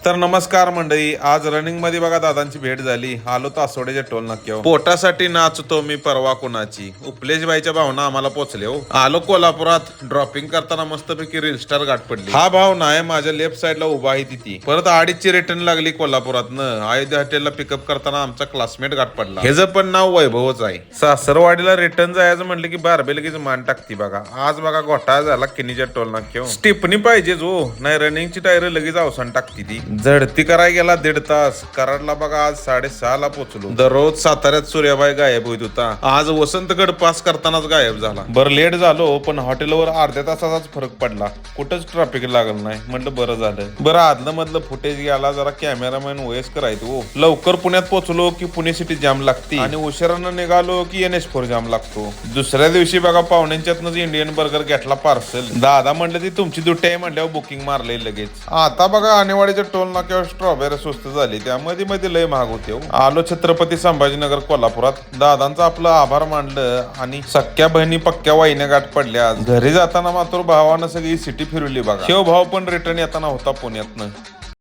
तर नमस्कार मंडळी, आज रनिंग मध्ये बघा दादांची भेट झाली. आलो तासोड्याच्या टोल नाक्यावर. पोटासाठी नाचतो मी परवा कुणाची, उपलेश बाईच्या भावना आम्हाला पोचले हो. आलो कोल्हापुरात. ड्रॉपिंग करताना मस्तपैकी रील स्टार गाठ पडली. हा भाव नाही माझ्या लेफ्ट साईडला उभा आहे ती. परत 2:30ची रिटर्न लागली कोल्हापुरातनं. अयोध्या हॉटेलला पिकअप करताना आमचा क्लासमेट गाठ पडला. ह्याचं पण नाव वैभवच आहे. सासरवाडीला रिटर्न जायचं म्हटलं की बारबे लगेच मान टाकती बघा. आज बघा घोटाळा झाला किनीच्या टोल नाक्यावर. स्टिपनी पाहिजेच हो, नाही रनिंगची टायर लगेच अवसान टाकती ती. झडती कराय गेला 1.5 तास. कराडला बघा आज 6:30ला पोहोचलो. दररोज साताऱ्यात सूर्याबाई गायब होत होता. आज वसंतगड पास करतानाच गायब झाला. बरं लेट झालो, पण हॉटेलवर अर्ध्या तासाचाच फरक पडला. कुठंच ट्रॅफिक लागलं नाही. म्हटलं बरं झालं. बरं आदलं मधलं फुटेज घ्यायला जरा कॅमेरामॅन वयस्कर आहेत हो. लवकर पुण्यात पोहोचलो की पुणे सिटी जाम लागते आणि उशिरानं निघालो की NH4 जाम लागतो. दुसऱ्या दिवशी बघा पाहुण्यांच्यातनच इंडियन बर्गर घेतला पार्सल. दादा म्हटलं ती तुमची दुट्टी आहे म्हटल्यावर बुकिंग मारले लगेच. आता बघा आणेवाडीच्या टोल नाक्यावर स्ट्रॉबेरी स्वस्त झाली. त्यामध्ये मध्ये लय महाग होते हो. आलो छत्रपती संभाजीनगर कोल्हापुरात. दादांचं आपलं आभार मानलं आणि सख्या बहिणी पक्क्या वाईने गाठ पडल्या. घरी जाताना मात्र भावानं सगळी सिटी फिरवली बघा. शेव भाव पण रिटर्न येताना होता पुण्यातनं.